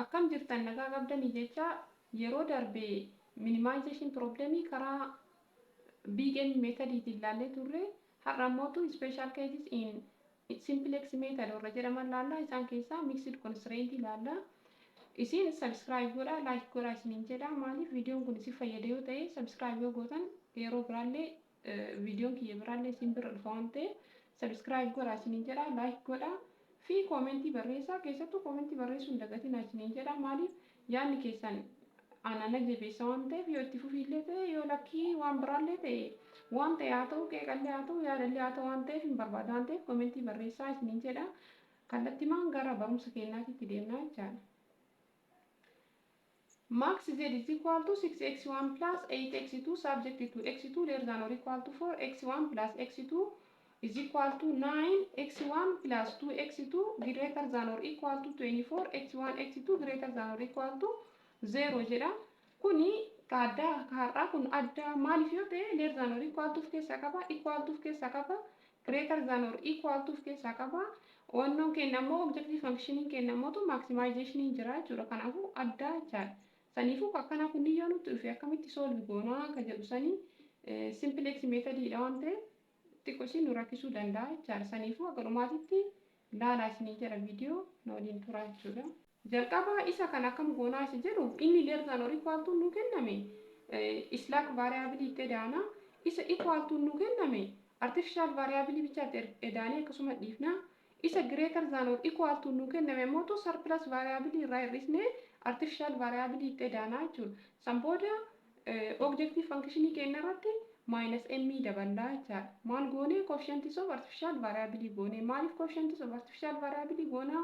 akkam jirtan nagaa qabdanii jecha yeroo darbe minimization problemii karaa big M methodii ilaallee turre har'a immoo special cases in simplex method warra jedhaman laalla isaan keessaa mixed constraint ilaalla. Isin subscribe godhaa like godhaa isiniin jedha maaliif viidiyoon kun isin fayyada yoo ta'e subscribe yoo gootan yeroo biraallee viidiyoon kiyya biraallee isin bira dhufa waan ta'eef subscribe godhaa isiniin jedha like godhaa. Fi komentii barreessaa keessattuu komentii barreessuun dagatinaa isiniin jedha maaliif yaadni keessan anana jabeessa waan ta'eef yoo itti fufiillee ta'e yoo lakkii waan biraallee ta'e waan ta'e haa ta'u qeeqallee haa ta'u yaadallee haa ta'u waan ta'eef hin barbaada waan ta'eef komentii barreessaa isiniin jedha kallattimaan gara barumsa keenyaatitti deemnaa jechaadha. Max z is equal to 6x1 plus 8x2 subject to x2 less than or equal to 4x1 plus x2 is equal to 9 x1 plus 2 x2 greater than or equal to 24 x1 x2 greater than or equal to 0 jedha. Kuni adda har'a kun adda maaliif yoo ta'e less than or equal to keessa qaba equal to keessa qaba greater than or equal to keessa qaba wannoon kenna immoo objective functioning kenna immoo maximization jira jechuudha. Kanaafuu adda jechaadha. Saniifuu akkana kunni yoo nuti dhufe akkamitti solve goonaa akka jedhu sanii simplex methodidha waan ta'eef xiqqooshii nu rakkisuu danda'a jechaadha. Saniifuu akka dhumaatitti ilaalaa isiniin jedha viidiyoo na waliin turaa jechuudha. Jalqaba isa kan akkam goonaa isa jedhu inni less than or equal to nu kenname slack variable itti edaana isa equal to nu kenname artificial variable bichaatti edaanee akkasuma dhiifna isa greater than or equal to nu kenname immoo surplus variable irraa hir'isnee artificial variable itti edaana jechuudha. San booda objective function keenya irratti minus m daballaa jechaadha. Maal goone coefficient of artificial variable goone maaliif coefficient of artificial variable goona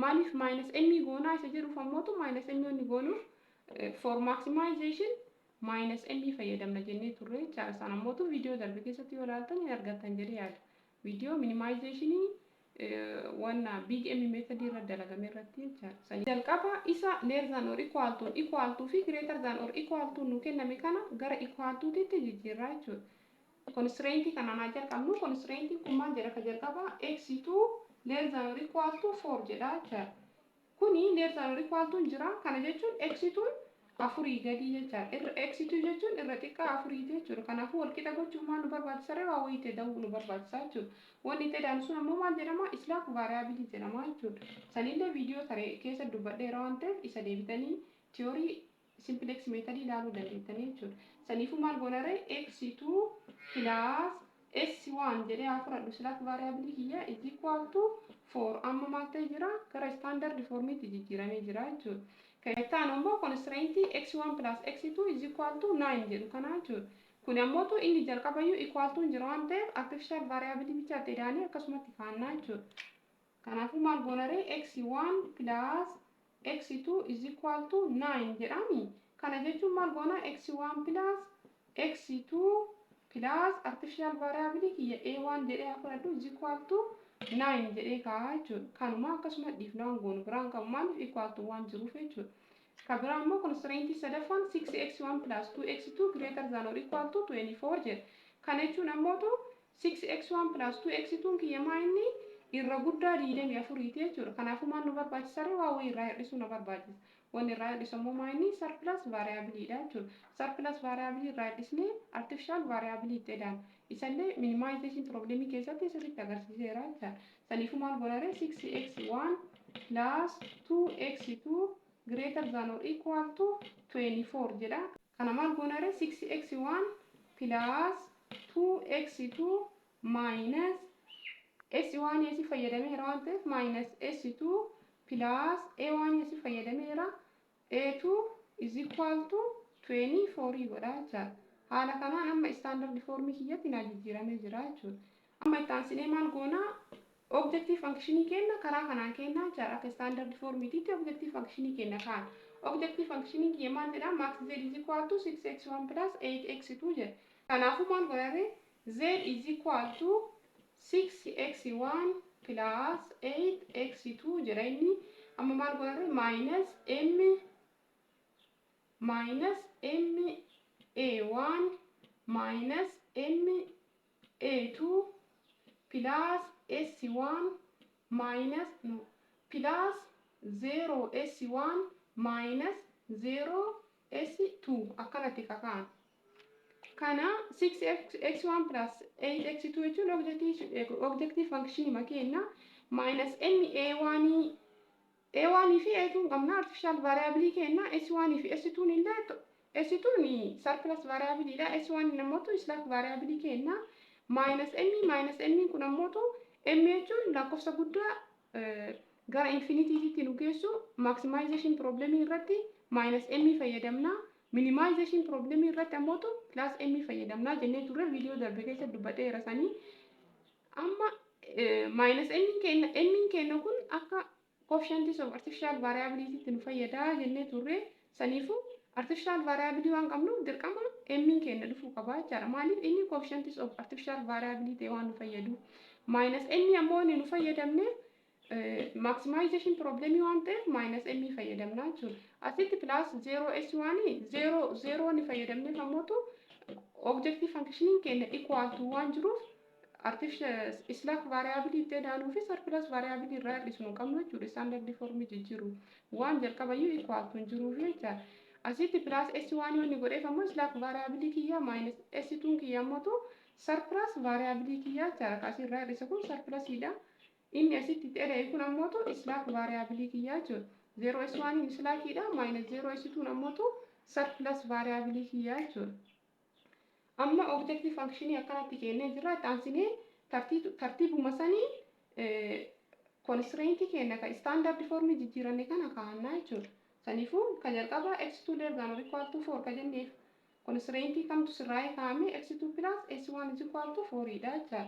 maaliif minus m goona isa jedhuuf ammoo minus m ni goonu for maximization minus m fayyadamna jennee turre jechaadha. San ammoo viidiyoo darbe keessatti yoo ilaaltan hin argattan jedhee yaada. Viidiyoo minimization wanna big M method irra dalagame irratti jechaadha. Jalqaba isa less than or equal to fi greater than or equal to nu kenname kana gara equal to titti jijjiirraa jechuudha. Constraint kana naa jalqabnu constraint kun maal jedha ka jalqaba x2 less than or equal to 4 jedha jechaadha. Kuni less than or equal to jira kana jechuun x2 afurii gadi jechaadha. X2 jechuun irra xiqqaa afurii jechuudha. Kanaafuu wal qixa gochuun maal nu barbaachisa ree waa wayii ta'e da'uu nu barbaachisa jechuudha. Wanni ta'e dhaan sun ammoo maal jedhama slack variable jedhama jechuudha. Sanillee viidiyoo taree keessa dubbadheera waan ta'eef isa deebitanii theory simplex method ilaaluu dandeettanii jechuudha. Saniifuu maal goona ree x2 plus s1 jedhee haa fudhadhu slack variable kiyya is equal to 4 amma maal ta'e jira gara standard formitti jijjiiramee jira jechuudha. Kan ammoo constraint x1 plus x2 is equal to 9 jedhu kana jechuudha. Kun ammoo inni jalqabayyuu equal to jira waan ta'eef artificial variable bichaatti edaanii akkasumatti kaannaa jechuudha. Kanaafuu maal goona ree x1 plus x2 is equal to 9 jedhami. Kana jechuun maal goona x1 plus x2 plus artificial variable kiyya a1 jedhee fudhadhu is equal to 9 jedhee kaa'aa jechuudha. Kanuma akkasuma dhiifnaan goonu biraan qabu maaliif equal to 1 jiruuf jechuudha. Kabira ammoo constraint sadaffaan 6x1 plus 2x2 greater than or equal to 24 jedha. Kana jechuun ammoo 6x1 plus 2x2 kiyya maa inni irra guddaa 24 jechuudha. Kanaafuu maal nu barbaachisa ree waa wayii irraa hir'isuu nu barbaachisa. Wanni irraa hir'isu ammoo maa inni surplus variable dha jechuudha. Surplus variable irraa hir'isnee artificial variable itti edaana. Isallee minimization problemii keessatti sirriitti agarsiiseera jechaadha. Saniifuu maal goona ree 6x1 plus 2x2 greater than or equal to 24 jedha. Kana maal goona ree 6x1 plus 2x2 minus s1 yesi fayyadameera waan ta'eef minus s2 plus a1 yesi fayyadameera a2 is equal to 24 godha jechaadha. Haala kanaan amma standard form kiyyatti naa jijjiiramee jira jechuudha. Amma itti aansinee maal goona objective function kenna karaa kanaan kenna jechaadha. Akka standard formitiitti objective function kenna kaan. Objective function kiyya maal jedha max z is equal to 6x1 plus 8x2 jedha. Kanaafuu maal goona ree z is equal to 6x1 plus 8x2 jedha inni amma maal goona ree minus m a1 minus m a2 plus s1 minus plus 0s1 minus 0s2 akkanatti kakaan. Kana 6x1 plus 8x2 jechuun objective function makenna minus a1 fi a2 qabna artificial variable kenna s1 fi s2 illee s2 ni surplus variable dha s1 namoota slack variable kenna minus m kun ammoo m jechuun lakkoofsa guddaa gara infinity nu geessu maximization problem irratti minus m fayyadamna minimization problem irratti ammoo plus m fayyadamna jennee turre video darbe keessa dubbateera sanii amma minus m kenna kun akka coefficients of artificial variability nu fayyada jennee turre saniifu artificial variability waan qabnu dirqama m kenna dhufuu qaba jechuudha maaliif inni coefficients of artificial variability waan nu fayyadu minus m ammoo nu fayyadamne maximization problem waan ta'eef minus m fayyadamna jechuudha asitti plus 0s1 0 ni fayyadamne ammoo objective function kenna equal to waan jiruuf artificial slack variability jedhamu fi surplus variability irraa hir'isuu qabnu jechuudha standard form jijjiiru waan jalqabayyuu equal to jiruuf jechuudha asitti plus s1 yoo ni godheef ammoo slack variability kiyya minus s2 kiyya ammoo surplus variability kiyya jechuudha kaasii irraa hir'isa kun surplus idha inni asitti ta'ee kun ammoo slack variability kiyya jechuudha 0s1 ni slack idha minus 0s2 ammoo surplus variability kiyya jechuudha amma objective function akkanatti kennee jira taansinee tartiibuma sanii constraint kenna ka standard form jijjiiranne kana kaa'annaa jechuudha saniifuu ka jalqaba x2 less than or equal to 4 ka jenneef constraint kamtu sirraa'ee kaa'ame x2 plus s1 is equal to 4 dha jechuudha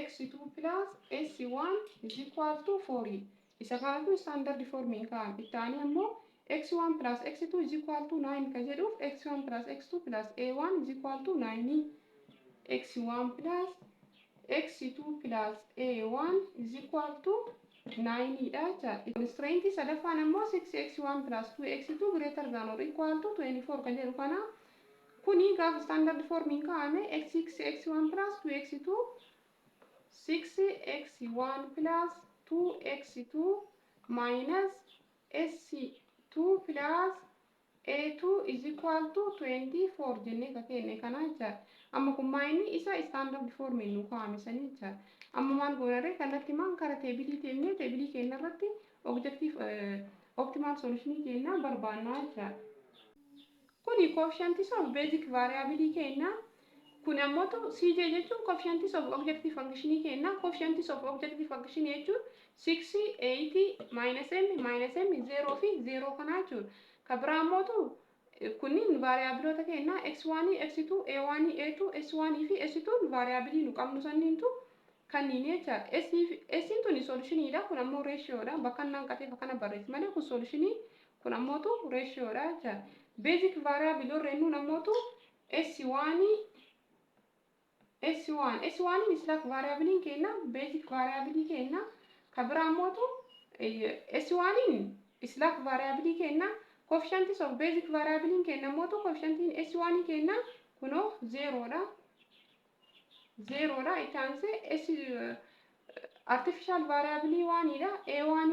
x2 plus s1 is equal to 4 isa kanatu standard form kaa'ame ittaanii ammoo x1 plus x2 is equal to 9 ka jedhuuf x1 plus x2 plus a1 is equal to 9 x1 plus x2 plus a1 is equal to 9 dha jechuudha constraint sadaffaan ammoo 6x1 plus 2x2 greater than or equal to 24 ka jedhu kana kuni gaafa standard form kaa'ame x6x1 plus 2x2 6x1 plus 2x2 minus s2 plus a2 is equal to 24 jenne ka kenne kana jechuudha amma kun maayini isa standard form nu kaa'ame sanii jechuudha amma maal goonare kanatti maan kara teebilii kenna irratti objective optimal solution kenna barbaanna jechuudha kuni coefficients of basic variability kenna kun ammoo cj jechuun coefficients of objective function kenna coefficients of objective function jechuun 6 8 minus m 0 fi 0 kana jechuudha kabira ammoo kunniin variability kenna x1 x2 a1 a2 s1 fi s2 variability nu qabnu sanniintu kanniin jechuudha s tuni solution dha kun ammoo ratio dha bakka nan qatee kana barreessi malee kun solution kun ammoo ratio dha jechuudha basic variable rennu ammoo s1 is like variable kenna basic variable kenna kabira ammoo s1 is like variable kenna coefficients of basic variable kenna ammoo coefficient s1 kenna kuno 0 dha itaanse s artificial variable 1 dha a1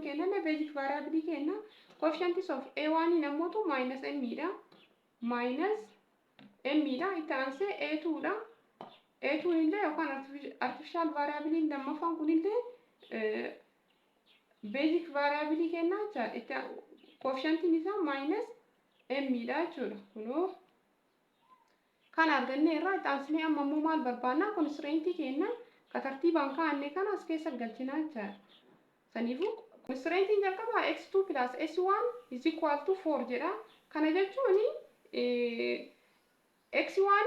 kenna na basic variable kenna coefficients of a1 ammoo minus m dha itaanse a2 dha a2 illee yookaan artificial variable lammaffaan kun illee basic variable kenna jechuudha coefficient isaa minus m dha jechuudha kunoo kan arganne irraa itaansinee amma immoo maal barbaanna constraint kenna ka tartiibaan kaa'anne kana as keessa galchina jechuudha saniifuu constraint jalqaba x2 plus s1 is equal to 4 jedha kana jechuun x1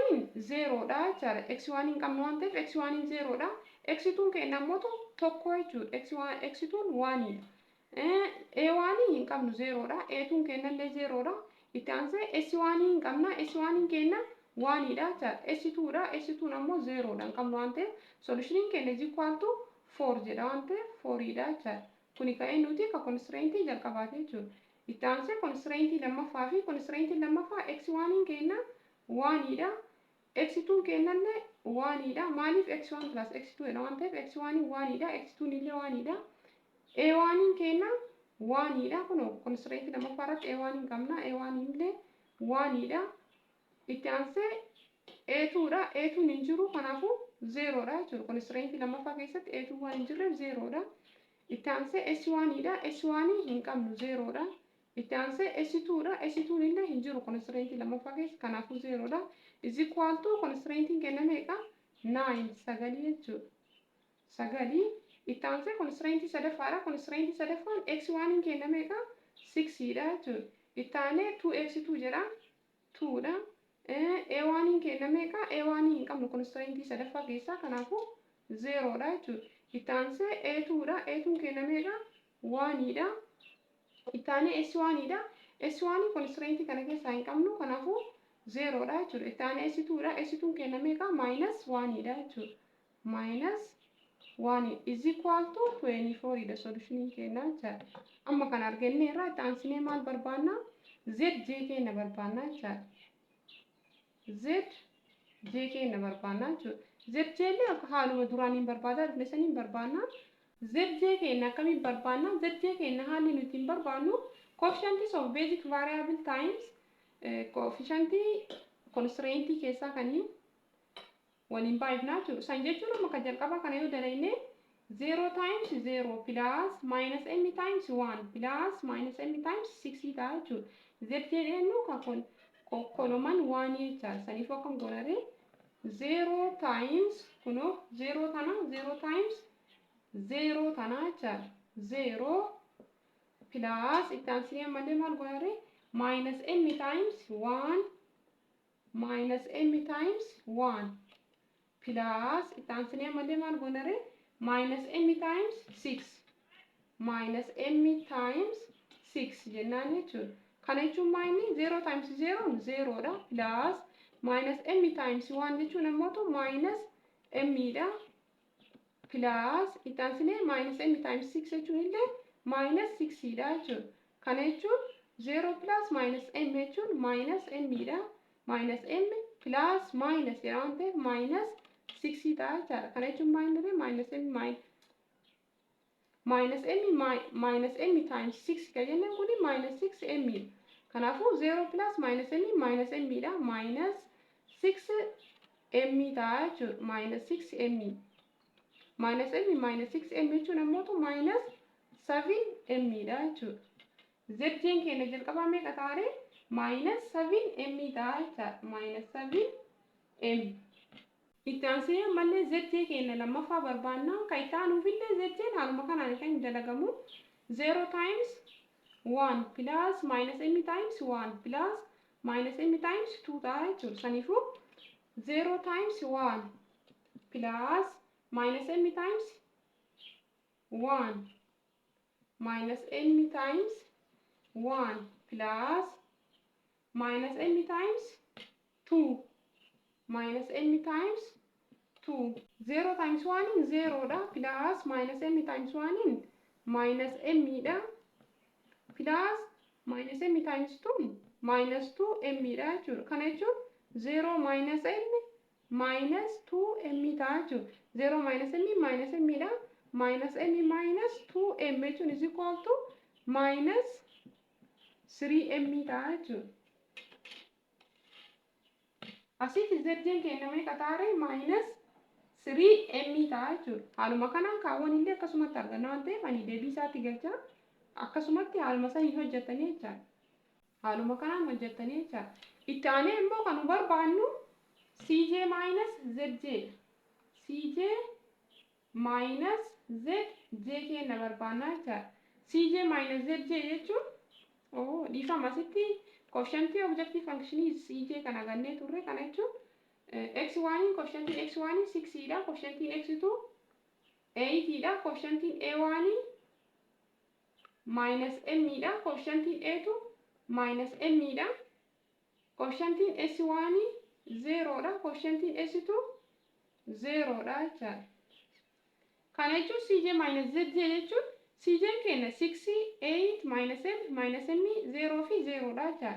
0 dha jechuudha x1 qabnu waan ta'eef x1 0 dha x2 kenna ammoo tokko jechuudha x2 1 a1 qabnu 0 dha a2 kenna illee 0 dha itti aansee s1 qabna s1 kenna 1 dha jechuudha s2 ammoo 0 dha qabnu waan ta'eef solution kenna is equal to 4 jedha waan ta'eef 4 dha jechuudha kuni ka'ee nuti ka constraint jalqabaate jechuudha itti aansee constraint lammaffaa fi constraint lammaffaa x1 kenna 1 dha x2 kennallee 1 dha maaliif x1 plus x2 dha waan ta'eef x1 1 dha x2 illee 1 dha A1 kenna 1 dha kuno constraint lammaffaa irratti A1 qabna A1 illee 1 dha itti aansee A2 dha A2 hin jiru kanaafu 0 dha jechuudha constraint lammaffaa keessatti A2 waan hin jirreef 0 dha itti aansee S1 dha S1 hin qabnu 0 dha itti aansee S2 dha S2 illee hin jiru constraint lammaffaa keessa kanaafu 0 dha is equal to constraint kenna meeqa 9 sagalii jechuudha sagalii itti aansee constraint sadaffaadha constraint sadaffaan x1 kenna meeqa 6 dha jechuudha itti aanee 2x2 jedha 2 dha A1 kenna meeqa A1 hin qabnu constraint sadaffaa keessaa kanaafu 0 dha jechuudha itti aansee A2 dha A2 kenna meeqa 1 dha itti aanee S1 dha S1 constraint kana keessaa hin qabnu kanaafu 0 dha jechuudha itti aanee S2 dha S2 kenna meeqa -1 dha jechuudha -1 is equal to 24 dha solution kenna jechuudha amma kan argannee irraa itti aansinee maal barbaanna zj kenna barbaanna jechuudha zj kenna barbaanna jechuudha zj illee akka haaluma duraaniin barbaadaa dhufne saniin barbaanna zj kenna akkamiin barbaanna zj kenna haalli nuti hin barbaannu coefficients of basic variable times coefficient constraint keessaa kaniin waliin baay'ifnaa jechuudha san jechuun amma kan jalqaba kana yoo dalayne 0 times 0 plus minus m times 1 plus minus m times 6 ta'a jechuudha zj jennu kan koloman 1 jechuudha saniif akkam godhare 0 times kuno 0 tana 0 times 0 tana jechuudha 0 plus itti aansinee ammallee maal godhare minus m times 1 minus m times 1 plus itti aansinee ammallee maal godhare minus m times 6 minus m times 6 jennaan jechuudha kana jechuun maayini 0 times 0 0 dha plus minus m times 1 jechuun ammoo minus m dha plus itti aansinee minus m times 6 jechuun illee minus 6 dha jechuudha kana jechuun 0 plus minus m jechuun minus m dha minus m plus minus yeroo ta'e minus 6 ta'a jechuudha kana jechuun maayini minus m minus m times 6 kan jennaan kun minus 6 m kanaafuu 0 plus minus m dha minus 6 m ta'a jechuudha minus 6 m minus m minus 6 m jechuun ammoo minus 7 m dha jechuudha zj'n keenya jalqabaa meeqa taare minus 7 m ta'a jechuudha minus 7 m itti aansee ammallee zj keenya lammaffaa barbaannaa kan itti aanuufillee zj'n haaluma kanaan kan dalagamu 0 times 1 plus minus m times 1 plus minus m times 2 ta'a jechuudha saniifuu 0 times 1 plus minus m times 1 minus m times 1 plus minus m times 2 minus m times 2 0 times 1 0 dha plus minus m times 1 minus m dha plus minus m times 2 minus 2 m dha jechuudha kana jechuun 0 minus m minus 2 m ta'a jechuudha 0 minus m dha minus m minus 2 m jechuun is equal to minus 3 m ta'a jechuudha asitti zj'n keenya meeqa taare minus 3 m ta'a jechuudha haaluma kanaan kaawwan illee akkasumatti arganna waan ta'eef ani deebii isaatti galcha akkasumatti haaluma sanii hojjettanii jechaadha haaluma kanaan hojjettanii jechaadha itti aanee immoo kan nu barbaannu cj minus zj cj minus zj keenya barbaannaa jechaadha cj minus zj jechuun dhiifama asitti coefficient objective function cj kana gannee turre kana jechuun x1 coefficient x1 6 dha coefficient x2 8 dha coefficient a1 minus m dha coefficient a2 minus m dha coefficient s1 0 dha coefficient s2 0 dha jechuudha kana jechuun cj minus zj jechuun cj keenya 6 8 minus m 0 fi 0 dha jechuudha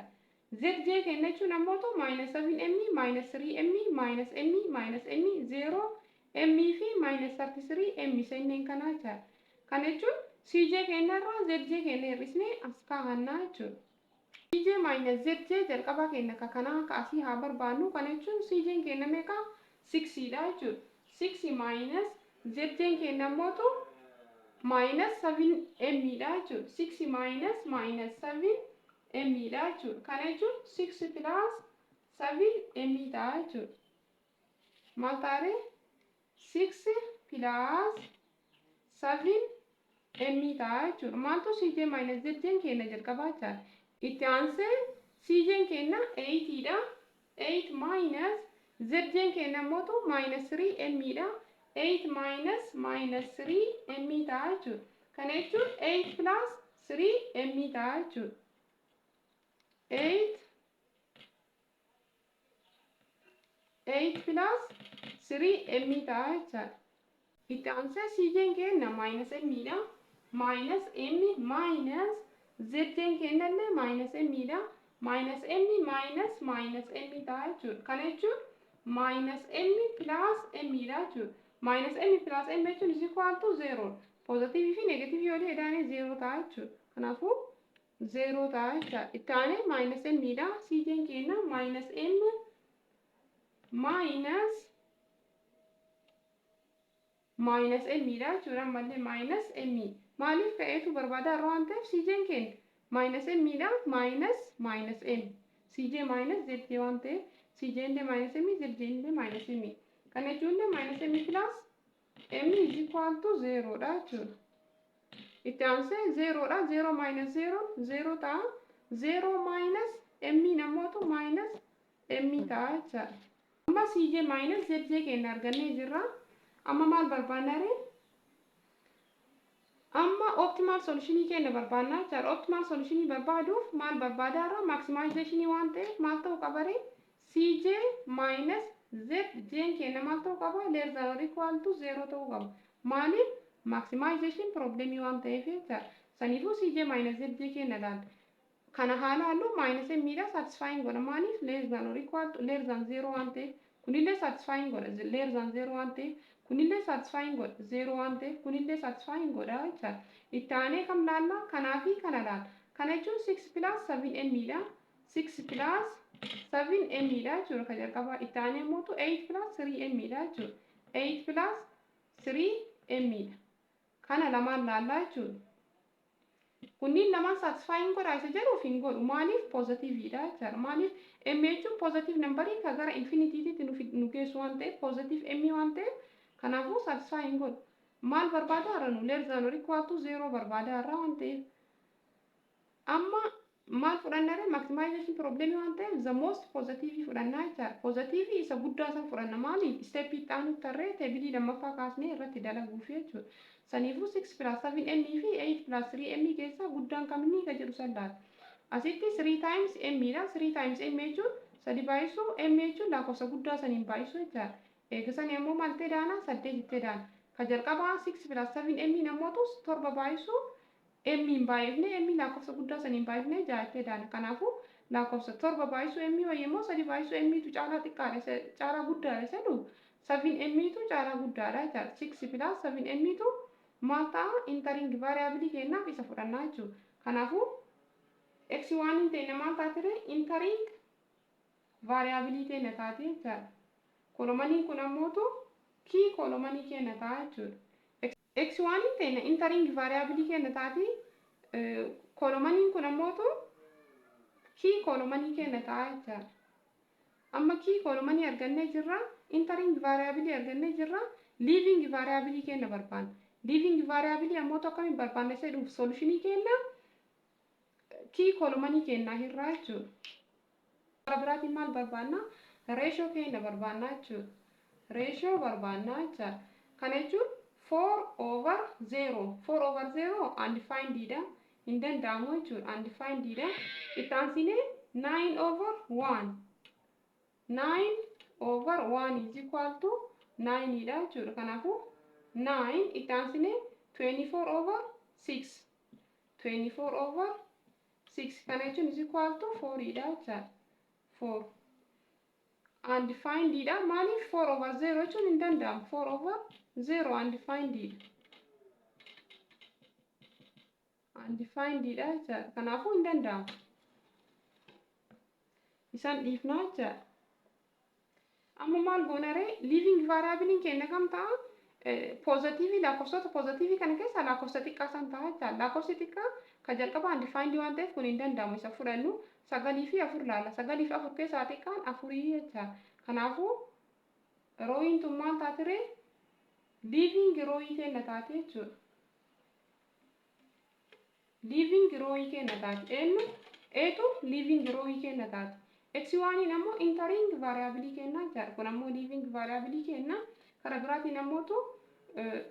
zj keenya jechuun ammoo minus 7m minus 3m minus m minus m 0 m fi minus 33 m senneen kana jechuudha kana jechuun CJ keenyarraa ZJ keenya hir'isnee as kaa'annaa jechuudha. CJ minus ZJ jalqaba keenya kanaa kaasii haa barbaannu. Kana jechuun CJ keenya meeqa 6 dha jechuudha. 6 minus ZJ keenya immoo minus 7 m dha jechuudha. 6 minus 7 m dha jechuudha. Kana jechuun 6 plus 7 m dha jechuudha. Maal taare 6 plus 7 m dha jechuudha. Maaltu CJ minus ZJ keenya jalqabaa jira. Itti aansee CJ keenya 8 dha. 8 minus ZJ keenya immoo minus 3 m dha. 8 minus 3 m dha jechuudha. Kana jechuun 8 plus 3 m dha jechuudha. 8 plus 3 m dha jechuudha. Itti aansee CJ keenya minus m dha. Minus m minus ZJ keenya illee minus m dha. Minus m minus m dha jechuudha. Kana jechuun minus m plus m dha jechuudha. Minus m plus m jechuun is equal to 0. Positive fi negative yoo ta'e 0 ta'a jechuudha. Kanaafuu 0 ta'a jechuudha. Itti aanee minus m dha. CJ keenya minus m minus m dha jechuudha. Ammallee minus m. Maaliif ka'eetu barbaada irraa waan ta'eef CJ keenya minus m dha. Minus m. CJ minus ZJ waan ta'eef CJ illee minus m, ZJ illee minus m. Kana jechuun minus m plus m is equal to 0 dha jechuudha. Itti aansee 0 dha. 0 minus 0 0 ta'a. 0 minus m namootu minus m ta'a jechuudha. Amma CJ minus ZJ keenya argannee jirra. Amma maal barbaannare? Amma optimal solution keenya barbaannaa jechuudha. Optimal solution barbaaduuf maal barbaadaarra? Maximization waan ta'eef maal ta'uu qabare? CJ minus ZJ keenya maal ta'uu qaba? Less than or equal to 0 ta'uu qaba. Maaliif? Maximization problem waan ta'eef jechuudha. Saniifuu CJ minus ZJ keenya laal. Kana haala halluu minus m dha satisfying godha. Maaliif? Less than or equal to less than 0 waan ta'eef kunillee satisfying godha. Less than 0 waan ta'eef kunillee satisfying godha. 0 waan ta'eef kunillee satisfying godha jechuudha. Itti aanee kam laalla? Kanaa fi kana laalla. Kana jechuun 6 plus 7 m dha. 6 plus 7 m dha jechuudha. Kan jalqabaa itti aanee immoo 8 plus 3 m dha jechuudha. 8 plus 3 m dha. Kana lamaan laallaa jechuudha. Kunniin lamaan satisfying godha isa jedhuuf hin godhu. Maaliif? Positive dha jechuudha. Maaliif? M jechuun positive numberii ka gara infinitiitti nu geessu waan ta'eef positive m waan ta'eef kanaafuu satisfying godhu. Maal barbaada irra nu? Less than or equal to 0 barbaada irra waan ta'eef. Amma maal fudhannare? Maximization problem waan ta'eef the most positive fudhannaa jechuudha. Positive isa guddaa san fudhanna. Maaliif? Step itti aanu tarree teebilii lammaffaa kaasnee irratti dalaguuf jechuudha. Saniifuu 6 plus 7 m fi 8 plus 3 m keessaa guddaan kamni ka jedhu sallaata. Asitti 3 times m dha. 3 times m jechuun sadi baay'isu m jechuun lakkoofsa guddaa saniin baay'isu jechuudha. Eegisan yommuu maal ta'e daana 8 itti daana. Ka jalqabaa 6 plus 7 m namootu 7 baay'isu m hin baay'ifne m lakkoofsa guddaa saniin baay'ifne 6 itti daana. Kanaafuu lakkoofsa 7 baay'isu m wayyeemmoo 3 baay'isu m tu caalaa xiqqaadha caalaa guddaadha jedhu 7 m tu caalaa guddaadha jechuudha. 6 plus 7 m tu maal ta'a? Interim variable keenyaaf isa fudhannaa jechuudha. Kanaafuu x1 hin ta'e maal taatire? Interim variable keenya taate jechuudha. Kolomanii kun ammootu kii kolomanii keenya ta'a jechuudha. x1 hin ta'e interim variable keenya taate kolomanii kun ammootu kii kolomanii keenya ta'a jechuudha. Amma kii kolomanii argannee jirra. Interim variable argannee jirra. Leaving variable keenya barbaanna. Leaving variable ammoo akkamiin barbaanna isa dhuuf solution keenya kii kolomanii keenya irraa jechuudha. Bara biraatiin maal barbaanna? Ratio keenya barbaanna jechuudha. Ratio barbaanna jechuudha. Kana jechuun 4/0. 4/0 undefined dha. Hin danda'amu jechuudha. Undefined dha. Itti aansinee 9/1. 9/1 is equal to 9 dha jechuudha. Kanaafuu 9 itti aansinee 24/6. 24/6 kana jechuun is equal to 4 dha jechuudha. 4 undefined dha. Maaliif 4/0 jechuun hin danda'amu. 4/0 undefined dha. undefined dha jechaadha. Kanaafuu hin danda'amu. Isaan dhiifnaa jechaadha. Amma maal goonaree living variable keenya kam ta'a? Positive lakkoofsota positive kana keessa lakkoofsa xiqqaa san ta'a jechaadha. Lakkoofsi xiqqaa ka jalqaba undefined waan ta'eef kun hin danda'amu. Isa fudhannu 9 fi 4 laalla. 9 fi 4 keessaa xiqqaan 4 jechaadha. Kanaafuu rooyin tun maal taatire? Living rooyii keenya taate jechuudha. Living rooyii keenya taate. Eetu living rooyii keenya taate. X1 ammoo entering variable keenya jechaadha. Kun ammoo living variable keenya. Karaa biraatiin ammoo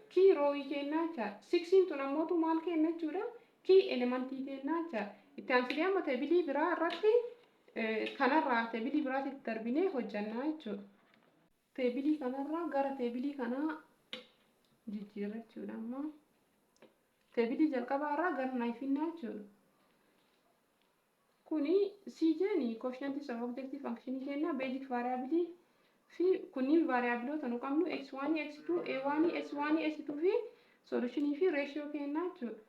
key rooyii keenya jechaadha. 6 tun ammoo maal keenya jechuudha? Key elementii keenya jechaadha. Itti aansinee amma teebilii biraa irratti kanarraa teebilii biraatti darbinee hojjannaa jechuudha. Teebilii kanarraa gara teebilii kanaa jijjiirra jechuudha. Amma teebilii jalqabaarraa gara naayifinnaa jechuudha. Kuni CJ'n coefficient of objective function keenya basic variable fi kunniin variableota nu qabnu x1, x2, a1, s1, s2 fi solution fi ratio keenya jechuudha.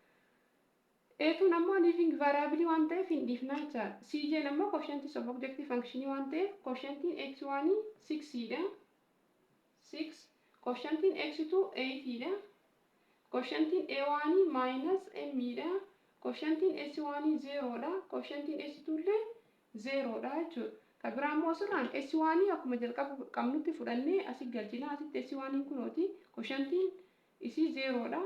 Eetuun ammoo living variable waan ta'eef hin dhiifnaa jechaadha. CJ'n ammoo coefficient of objective function waan ta'eef coefficientiin x1 6 dha. 6 coefficientiin x2 8 dha. Coefficientiin a1 minus m dha. Coefficientiin s1 0 dha. Coefficientiin s2 illee 0 dha jechuudha. Ka biraa immoo asirraan s1 akkuma jalqaba qabnutti fudhannee asii galchina. Asitti s1 kunooti. Coefficientiin isii 0 dha.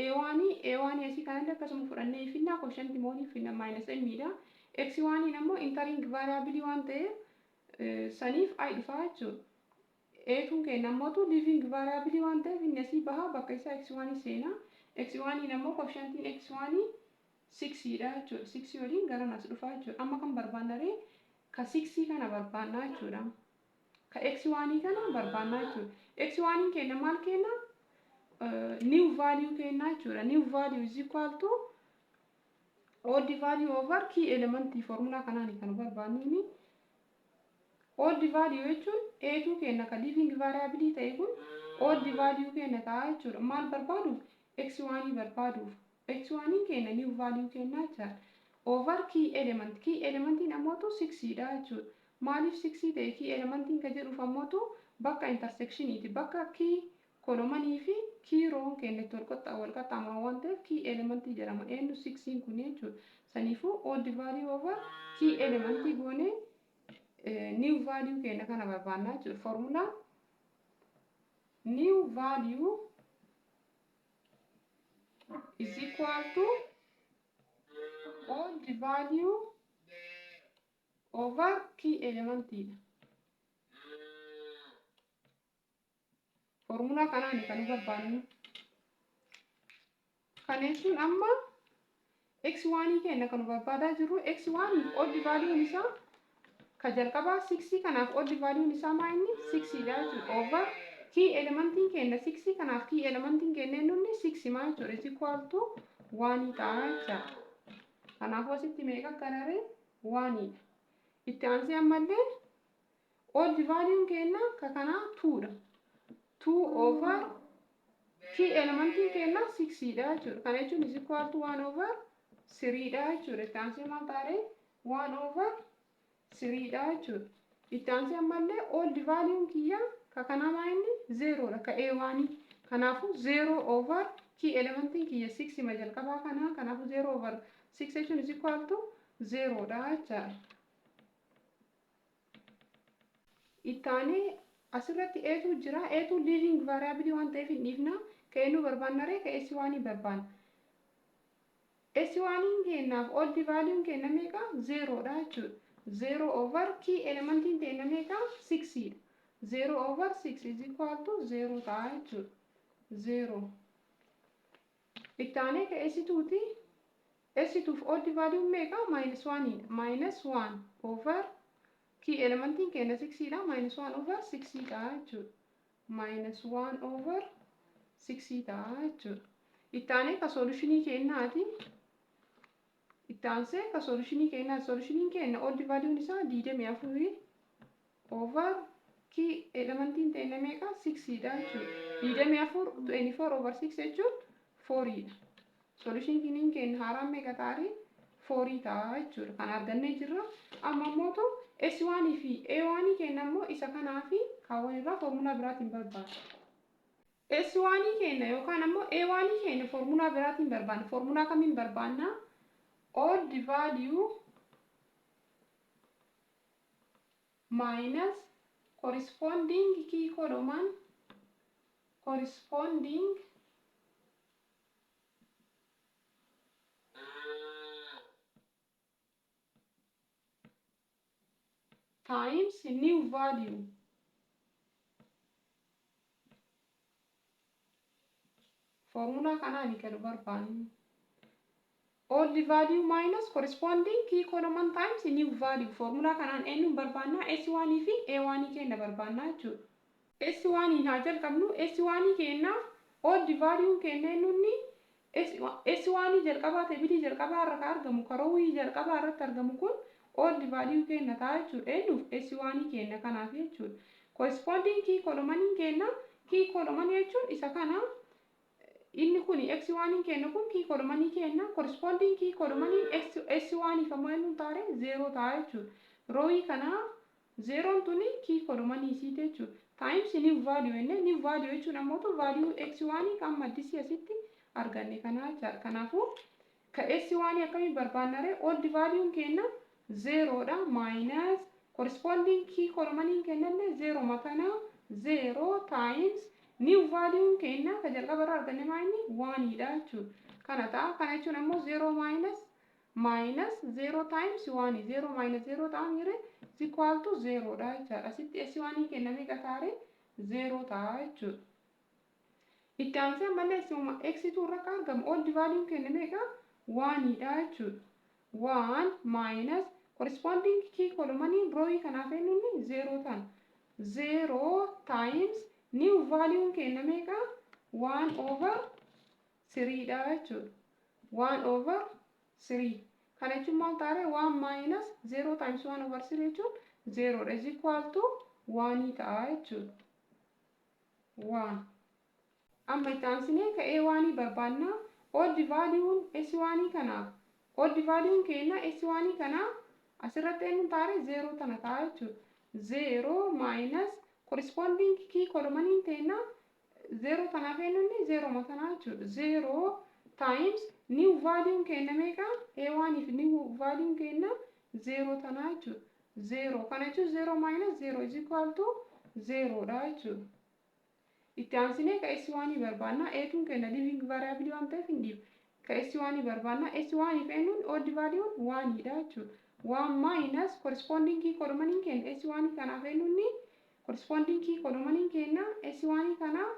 A1 asii kanallee akkasuma fudhannee finna. Coefficientii moonii finna minus m dha. x1 ammoo entering variable waan ta'eef saniif ay dhufaa jechuudha. Eetuun keenya ammoo living variable waan ta'eef inni asii bahaa bakka isaa x1 seena. x1 ammoo coefficientiin x1 6 dha jechuudha. 6 waliin gara nas dhufaa jechuudha. Amma kan barbaannaree ka 6 kana barbaannaa jechuudha. Ka x1 kana barbaannaa jechuudha. x1 keenya maal keenya? New value keenya jechuudha. New value is equal to odd value over key element formula kanaan kan barbaannu. Odd value jechuun eetuu keenya ka living variable ta'e kun odd value keenya ta'a jechuudha. Maal barbaaduuf? x1 barbaaduuf. x1 keenya new value keenya jechaadha. Over key element. Key elementiin ammoo 6 dha jechuudha. Maaliif 6 ta'e key elementiin ka jedhuuf ammoo bakka intersectioniiti. Bakka key kolomanii fi key roon keenya itti wal qaxxaamura waan ta'eef key elementii jedhama. Eenyu 6 kun jechuudha. Saniifuu odd value over key elementii goonee new value keenya kana barbaannaa jechuudha. Formula new value is equal to odd value over key element. Formula kanaan kan barbaannu. Kaneessuun amma x1 keenya kan barbaadaa jirru x1 odd value isaa ka jalqabaa 6 kanaaf odd value isaa maayini 6 dha jechuudha. Over key elementiin keenya 6 kanaaf key elementiin keenya nunni 6 maa jechuudha. Is equal to 1 ta'a jechuudha. Kanaafuu asitti meeqa kanaree 1 dha. Itti aansee ammallee odd value keenya ka kanaa 2 dha. 2 over key elementiin keenya 6 dha jechuudha. Kana jechuun is equal to 1 over 3 dha jechuudha. Itti aansee maal taaree 1 over 3 dha jechuudha. Itti aansee ammallee odd value kiyya ka kanaa maayini 0 dha. Ka A1 kanaafuu 0 over key elementiin kiyya 6 ma jalqabaa kanaa. Kanaafuu 0 over 6 jechuun is equal to 0 dha jechuudha. Itti aanee asirratti eetu jira. Eetu living variable waan ta'eef hin dhiifna. Ka eenyu barbaannaree ka S1 barbaanna. S1 keenyaaf odd value keenya meeqa? 0 dha jechuudha. 0 over key elementiin keenya meeqa? 6 dha. 0 over 6 is equal to 0 ta'a jechuudha. 0. Itti aanee ka S2 ti. S2f odd value meeqa? Minus 1 dha. Minus 1 over key elementiin keenya 6 dha. Minus 1 over 6 ta'a jechuudha. Minus 1 over 6 ta'a jechuudha. Itti aanee ka solutionii keenyaati. Itti aansee ka solutionii keenyaa. Solutioniin keenya odd value isaa 24 over key elementiin keenya meeqa? 6 dha jechuudha. 24 over 6 jechuun 4 dha. solution kiniin keenya haaraan meeqa taari 4 ta'a jechuudha. Kan argannee jirra. Amma immoo S1 fi A1 keenya immoo isa kanaa fi kaawwan irraa formula biraatiin barbaada. S1 keenya yookaan immoo A1 keenya formula biraatiin barbaadna. Formula kamiin barbaadna? All the value minus corresponding key column corresponding times new value. Formula kanaan kan barbaadnu. All the value minus corresponding key column times new value. Formula kanaan eenyuun barbaadna? S1 fi A1 keenya barbaadna jechuudha. S1 haa jalqabnu. S1 keenya all the value keenya eenyuun S1 jalqabaa ta'e jalqabaa irra ka argamu karoowwii jalqabaa irratti argamu kun all the value keenya ta'a jechuudha. Eenyuuf S1 keenya kanaaf jechuudha. Corresponding key column keenya key column jechuun isa kana inni kun x1 keenya kun key column keenya corresponding key column s1 famoo eenyuun taare 0 ta'a jechuudha. Roowii kana 0 tuni key column isiite jechuudha. Times new value enne new value jechuun ammoo value x1 kan maddisii asitti arganne kana jechuudha. Kanaafuu ka s1 akkamii barbaannare all the value keenya 0 dha minus corresponding key column keenya 0 matana 0 times new value keenya ka jalqaba irraa arganne maayini 1 dha jechuudha. Kana ta'a kana jechuun ammoo 0 minus 0 times 1 0 minus 0 ta'an jire is equal to 0 dha jechuudha. Asitti S1 keenya meeqa taare 0 ta'a jechuudha. Itti aansee ammallee x2 irra ka argamu all the value keenya meeqa 1 dha jechuudha. 1 minus corresponding key column roowii kanaaf eenyuun 0 tan 0 times new value keenya meeqa 1 over 3 dha jechuudha. 1 over 3 kana jechuun maal taare 1 minus 0 times 1 over 3 jechuun 0 is equal to 1 ta'a jechuudha. 1 amma itti aansinee ka A1 barbaadna. All the value S1 kanaaf all the value keenya S1 kanaaf asirratti eenyuun taare 0 tana ta'a jechuudha. 0 minus corresponding key column keenya 0 tanaaf eenyuun 0 matana jechuudha. 0 times new value keenya meeqa A1 fi new value keenya 0 tana jechuudha. 0 kana jechuun 0 minus 0 is equal to 0 dha jechuudha. Itti aansinee ka S1 barbaadna. A2 keenya living variable waan ta'eef hin dhiibu. Ka S1 barbaadna. S1 fi eenyuun all the value 1 dha jechuudha. 1 minus corresponding key column keenya S1 kanaaf eenyuun corresponding key column keenya S1 kanaaf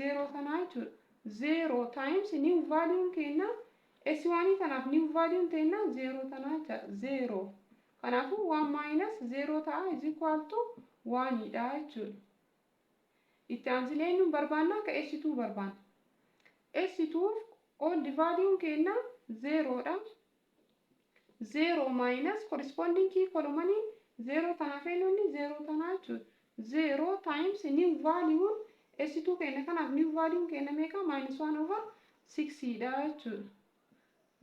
0 tana jechuudha. 0 times new value keenya S1 kanaaf new value keenya 0 tana jechuudha. 0 kanaafuu 1 minus 0 ta'a is equal to 1 dha jechuudha. Itti aansinee nu barbaanna ka S2 barbaanna. S2 all the value keenya 0 dha. 0 minus corresponding key column 0 tanaaf eenyuun 0 tana jechuudha. 0 times new value S2 keenya kanaaf new value keenya meeqa minus 1 over 6 dha jechuudha.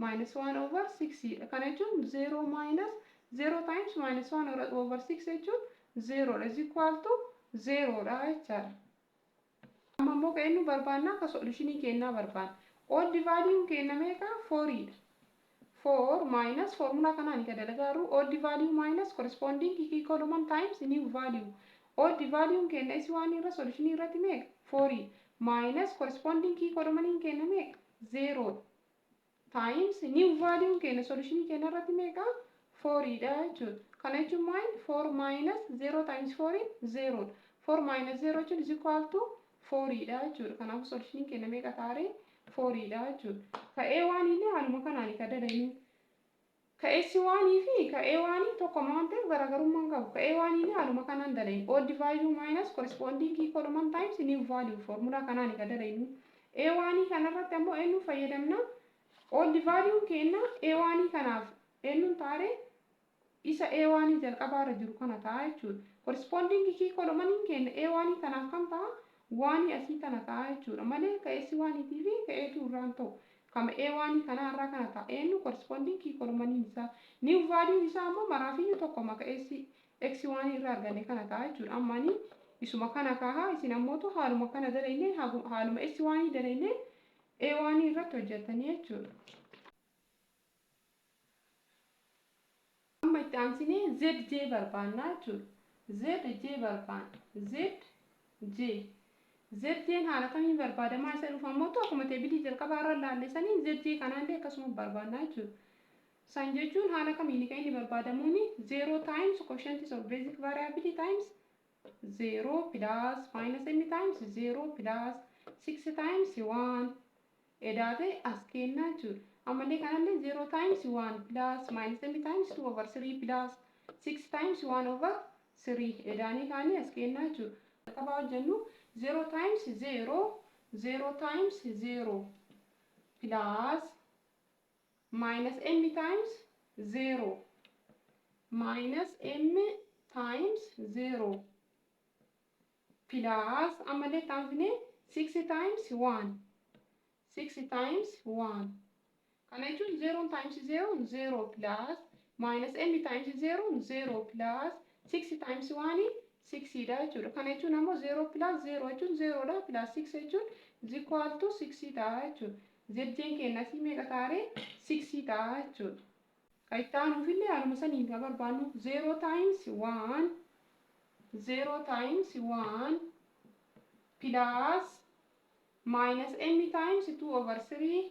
Minus 1 over 6 dha. Kana jechuun 0 minus 0 times minus 1 over 6 jechuun 0 is equal to 0 dha jechuudha. Amma immoo ka eenyu barbaanna ka solutionii keenyaa barbaanna. All the value keenya meeqa 4 dha. 4 minus formula kanaan ka dalagaaru all the value minus corresponding key column times new value. All the value keenya S1 irra solutionii irratti meeqa 4 minus corresponding key column keenya meeqa 0 times new value keenya solutionii keenya irratti meeqa 4 dha jechuudha. Kana jechuun maal 4 minus 0 times 4 0 4 minus 0 jechuun is equal to 4 dha jechuudha. Kanaafuu solutionii keenya meeqa taare 4 dha jechuudha. Ka A1 illee haaluma kanaan ka dalagnu. Ka S1 fi ka A1 tokko waan ta'eef garaagarummaa qabu. Ka A1 illee haaluma kanaan dalagnu. All the value minus corresponding key column times new value formula kanaan ka dalagnu. A1 kanarratti ammoo eenyu fayyadamna? All the value keenya A1 kanaaf eenyuun taare isa A1 jalqabaa irra jiru kana ta'a jechuudha. Corresponding key column keenya A1 kanaaf kam ta'a? 1 asii kana ta'a jechuudha. Malee ka S1 fi ka A2 irraan ta'u. kama A1 kana irraa kana ta'a eenyu corresponding key column isaa new value isaa ammoo maraafiyyuu tokko maka x1 irraa arganne kana ta'a jechuudha. Ammani isuma kana kaha isin ammootu haaluma kana dalagne haaluma x1 dalagne A1 irratti hojjettanii jechuudha. Amma itti aansinee zj barbaannaa jechuudha. zj barbaanna zj zj'n haala kamiin barbaadamaa isa dhufa ammootu akkuma teebilii jalqabaa irra ilaalle saniin zj kanaallee akkasuma barbaannaa jechuudha. San jechuun haala kamiin kan inni barbaadamuuni 0 times quotient of basic variability times 0 plus minus m times 0 plus 6 times 1 edaate as kennaa jechuudha. Ammallee kanallee 0 times 1 plus minus m times 2 over 3 plus 6 times 1 over 3 edaanii kaanii as kennaa jechuudha. Qabaa hojjennu 0 times 0 0 times 0 plus minus m times 0 minus m times 0 plus ammallee taasine 6 times 1 6 times 1 kana jechuun 0 times 0 0 plus minus m times 0 0 plus 6 times 1 6 dha jechuudha. Kana jechuun ammoo 0 plus 0 jechuun 0 dha plus 6 jechuun is equal to 6 dha jechuudha. Zj'n keenya asii meeqa taare 6 dha jechuudha. Kan itti aanuufillee haaluma saniin kan barbaannu 0 times 1 0 times 1 plus minus m times 2 over 3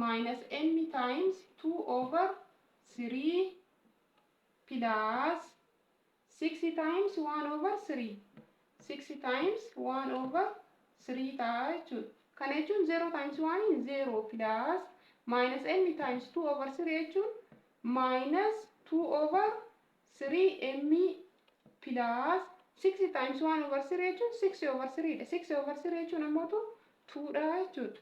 minus m times 2 over 3 plus 6 times 1 over 3 6 times 1 over 3 ta'a jechuudha. Kana jechuun 0 times 1 0 plus minus m times 2 over 3 jechuun minus 2 over 3 m plus 6 times 1 over 3 jechuun 6 over 3 dha. 6 over 3 jechuun ammootu 2 dha jechuudha.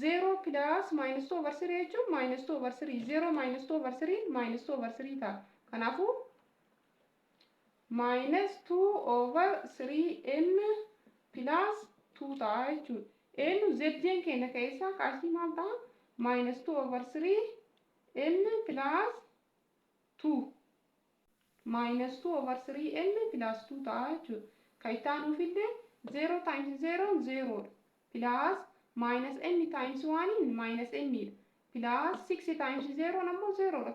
0 plus minus 2 over 3 jechuun minus 2 over 3 0 minus 2 over 3 minus 2 over 3 ta'a. Kanaafuu minus 2 over 3m plus 2 ta'a jechuudha. Eenyu zj'n keenya keessaa kaasii maal ta'a? Minus 2 over 3m plus 2 minus 2 over 3m plus 2 ta'a jechuudha. Kan itti aanuufillee 0 times 0 0 plus minus m times 1 minus m plus 6 times 0 ammoo 0 dha.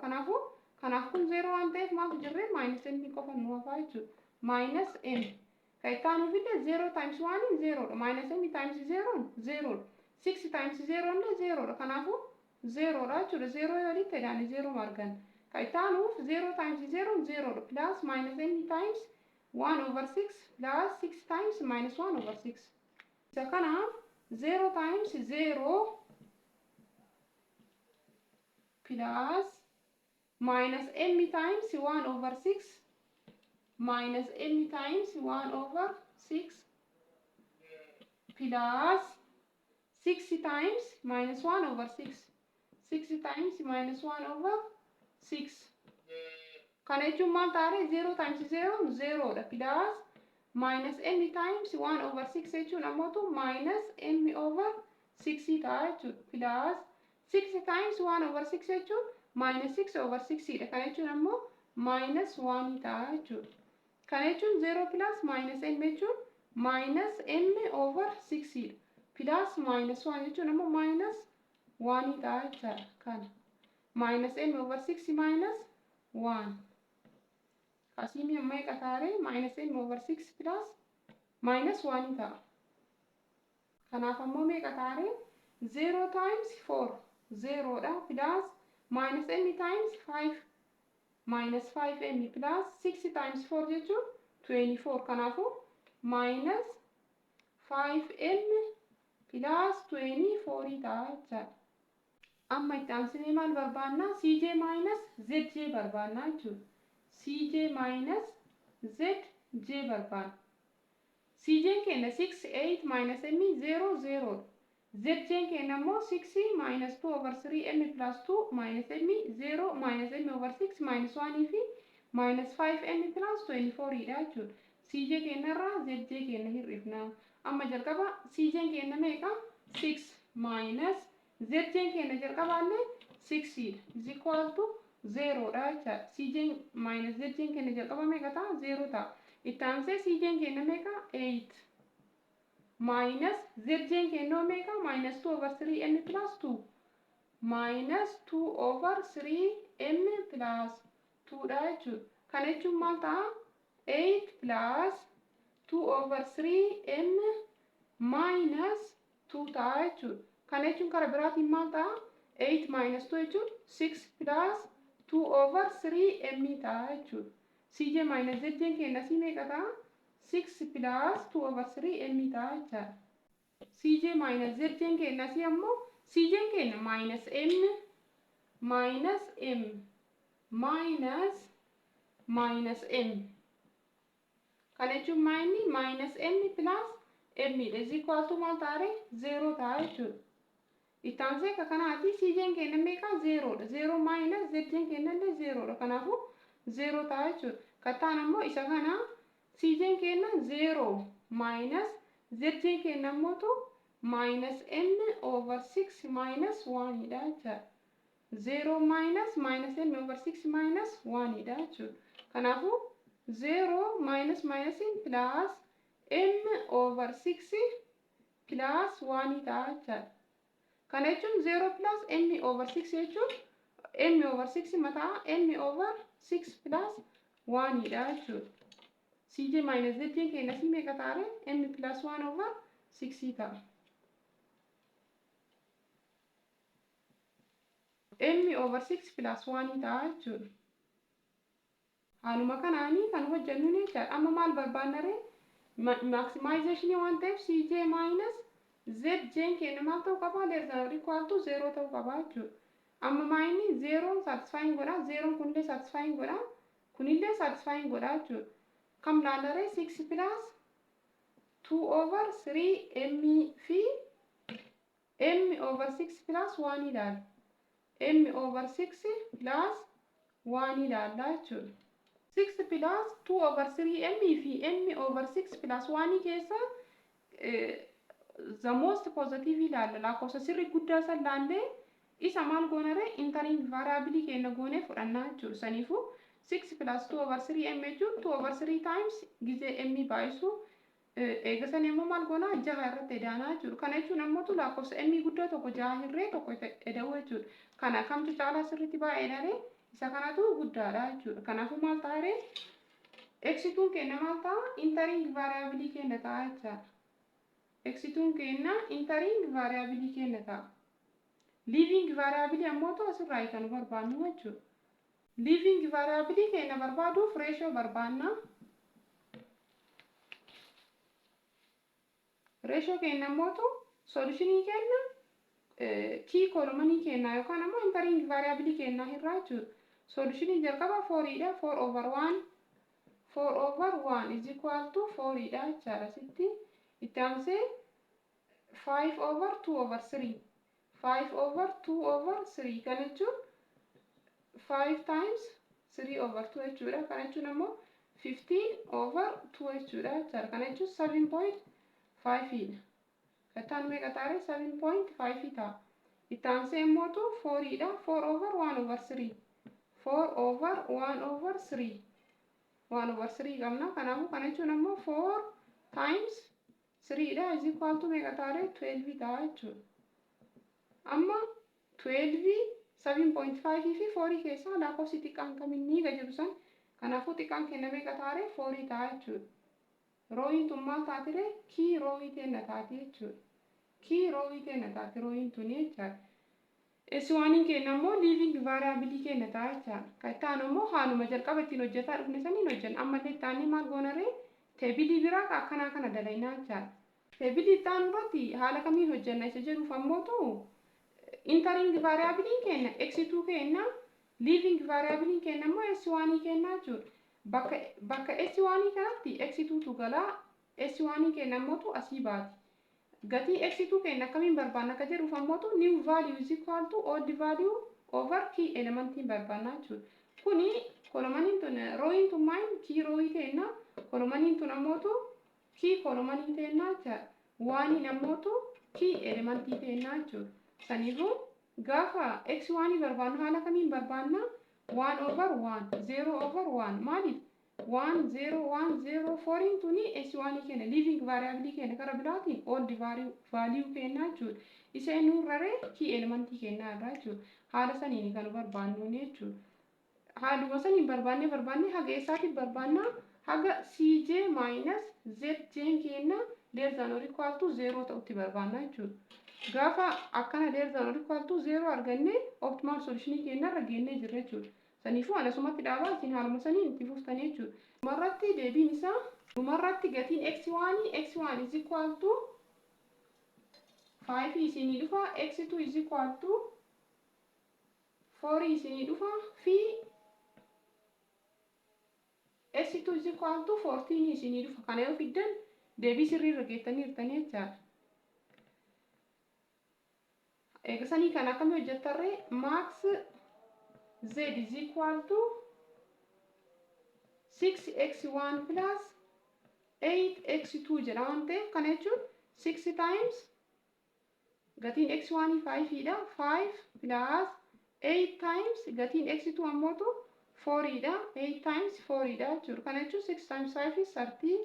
Kanaaf kun 0 waan ta'eef maaf jirree minus m qofa nu hafaa jechuudha. Minus m kan itti aanuufillee 0 times 1 0 dha. Minus m times 0 0 dha. 6 times 0 illee 0 dha. Kanaafuu 0 dha jechuudha. 0 yoo walitti hidhaane 0 arganna. Kan itti aanuuf 0 times 0 0 dha. Plus minus m times 1 over 6 plus 6 times minus 1 over 6. Isa kanaaf 0 times 0 plus minus m times 1 over 6 minus m times 1 over 6 plus 6 times minus 1 over 6 6 times minus 1 over 6 kana jechuun maal taare 0 times 0 0 dha plus minus m times 1 over 6 jechuun ammootu minus m over 6 ta'a jechuudha. Plus 6 times 1 over 6 jechuun minus 6 over 6 dha. Kana jechuun ammoo minus 1 ta'a jechuudha. Kana jechuun 0 plus minus m jechuun minus m over 6 dha. Plus minus 1 jechuun ammoo minus 1 ta'a jechuudha. Kana minus m over 6 minus 1 asii meeqa taare minus m over 6 plus minus 1 ta'a. Kanaaf ammoo meeqa taare 0 times 4 0 dha plus minus m times 5 minus 5m plus 6 times 4 jechuun 24. Kanaafuu minus 5m plus 24 ta'a jechuudha. Amma itti aansinee maal barbaannaa? Cj minus zj barbaannaa jechuudha. Cj minus zj barbaanna. Cj keenya 6 8 minus m 0 0 zj keenya ammoo 6 minus 2 over 3 m plus 2 minus m 0 minus m over 6 minus 1 fi minus 5 m plus 24 dha jechuudha. Cj keenya irraa zj keenya hir'ifna. Amma jalqaba Cj keenya meeqa? 6 minus zn keenya jalqabaallee 6 is equal to 0 dha jecha cj minus zn keenya jalqaba meeqa ta'a 0 ta'a itti aansee cj keenya meeqa 8 minus zn keenya meeqa minus 2 over 3 n plus 2 minus 2 over 3 m plus 2 dha jechuudha. Kana jechuun maal ta'a 8 plus 2 over 3 m minus 2 ta'a jechuudha. Kana jechuun karaa biraatiin maal ta'a 8 minus 2 jechuun 6 plus 2 over 3 m ta'a jechuudha. cj minus zn keenya si meeqa ta'a 6 plus 2 over 3 m ta'a jechuudha. cj minus zn keenya si ammoo cj keenya minus m minus m minus m. Kana jechuun minus m plus m is equal to maal ta'a 0 ta'a jechuudha. Itti aansee akka kanaati cjn keenya meeqa 0 dha. 0 minus zn keenya illee 0 dha. Kanaafuu 0 ta'a jechuudha. Kattaan ammoo isa kana cjn keenya 0 minus zn keenya ammoo minus n over 6 minus 1 dha jechuudha. 0 minus n over 6 minus 1 dha jechuudha. Kanaafuu 0 minus n plus m over 6 plus 1 ta'a jechuudha. Kana jechuun 0 plus m over 6 jechuun m over 6 mataa m over 6 plus 1 dha jechuudha. cj minus zn keenya si meeqa ta'a m plus 1 over 6 ta'a. m over 6 plus 1 ta'a jechuudha. Haaluma kanaanii kan hojjennu jechuudha. Amma maal barbaanna ree maximization waan ta'eef cj minus zn keenya maal ta'uu qaba less than or equal to 0 ta'uu qaba jechuudha. Amma maayini 0 satisfying godha 0 kunillee satisfying godha kunillee satisfying godha jechuudha. Kam laalla ree 6 plus 2 over 3 m fi m over 6 plus 1 ilaalla. m over 6 plus 1 ilaalla jechuudha. 6 plus 2 over 3 m fi m over 6 plus 1 keessa the most positive ilaalla. Lakkoofsa sirrii guddaa san laallee isa maal goonare entering variable keenya goonee fudhannaa jechuudha. Saniifuu 6 plus 2 over 3 m jechuun 2 over 3 times gizee m baay'isu eegasan immoo maal goona 6 irratti edaanaa jechuudha. Kana jechuun ammoo lakkoofsa m guddaa tokko 6 hirree tokko eda'uu jechuudha. Kana kamtu caalaa sirriitti baay'eedha isa kanatu guddaadha jechuudha. Kanaafuu maal ta'a ree x2 keenya maal ta'a entering variable keenya ta'a jechuudha. x2 keenya entering variable keenya ta'a. Leaving variable ammoo asirraa kan barbaannu jechuudha. Leaving variable keenya barbaaduuf ratio barbaanna. Ratio keenya ammoo solutionii keenya key column keenya yookaan ammoo entering variable keenya irraa jechuudha. Solutionii jalqaba 4 dha 4 over 1 is equal to 4 dha jechuudha. Sitti itti aansee 5 over 2 over 3 5 over 2 over 3 kan jechuun 5 times 3 over 2 jechuudha. Kan jechuun ammoo 15 over 2 jechuudha. Kan jechuun 7.5 dha. Kattaan meeqa ta'a 7.5 ta'a. Itti aansee immoo 4 dha 4 over 1 over 3 4 over 1 over 3 1 over 3 qabna. Kanaafuu kan jechuun ammoo 4 times 3 dha is equal to meeqa ta'a 12 ta'a jechuudha. Amma 12 7.5 fi 4 keessaa lakkoofsi xiqqaan kamiinni gadi buusan. Kanaafuu xiqqaan keenya meeqa ta'a 4 ta'a jechuudha. Rooyin tun maal taatire kii rooyii teenya taati jechuudha. Kii rooyii teenya taati rooyin tun jechuudha. S1 keenya ammoo leaving variable keenya ta'a jechuudha. Kan ammoo haaluma jalqaba ittiin hojjetaa dhufne saniin hojjenna. Ammallee ittaanii maal goonaree teebilii biraa akkanaa kana dalaynaa jechuudha. Teebilii ittaan irratti haala kamiin hojjenna isa jedhuuf ammoo entering variable keenya x2 keenya leaving variable keenya ammoo S1 keenya jechuudha. Bakka S1 kanatti x2 tu galaa S1 keenya ammoo asii baati. Gatii x2 keenya akkamiin barbaanna akka jedhuuf ammoo new value is equal to old value over key element barbaanna jechuudha. Kuni kolomaniin tun rooyin tun maal key rooyii keenya kolomaniin tun ammoo key kolomanii keenya jechuudha. Waaniin ammoo key element keenya jechuudha. Saniifuu gaafa x1 barbaannu haala kamiin barbaanna 1/1 0/1 maaliif 1 0 1 0 4 tuni x1 keenya living variable keenya kara biraatiin old value kennaa jechuudha. Isa nurraree key elementii kennaa irraa jechuudha. Haala saniin kan barbaannu jechuudha. Haaluma saniin barbaanne haga eessaatiif barbaanna haga cj minus zj kenna less than or equal to 0 ta'utti barbaanna jechuudha. Gaafa akkana less than or equal to 0 arganne optimal solution kenna irra geennee jirra jechuudha. Saniifuu anasumatti dhaabaa isin haaluma saniin itti fuftanii jechuudha. Dhumarratti deebiin isaa dhumarratti gatiin x1 is equal to 5 isinii dhufa, x2 is equal to 4 isinii dhufa fi x2 is equal to 14 isinii dhufa. Kana yoo fiddan deebii sirrii irra geettanii jirtanii jechaadha. Eegasanii kan akkamii hojjettarree max z is equal to 6x1 plus 8x2 jedha waan ta'eef kana jechuun 6 times gatiin x1 5 dha 5 plus 8 times gatiin x2 ammootu 4 dha 8 times 4 dha jechuudha. Kana jechuun 6 times 5 is 30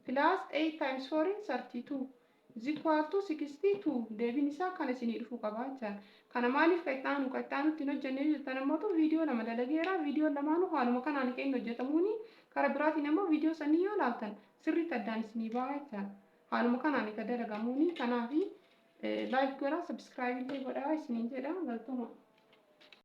plus 8 times 4 is 32 is equal to 62. Deebiin isaa kana isinii dhufuu qaba jechaadha. Kana maaliif qaxxaanu ittiin hojjennee jettan ammoo viidiyoo lama dalageera. Viidiyoo lamaanuu haaluma kanaan keenya hojjetamuuni kara biraatiin ammoo viidiyoo sanii yoo ilaaltan sirriitti addaan isinii ba'a jechaadha. Haaluma kanaan kan dalagamuuni. Kanaaf like godhaa, subscribe illee godhaa isiniin jedha. Galatooma.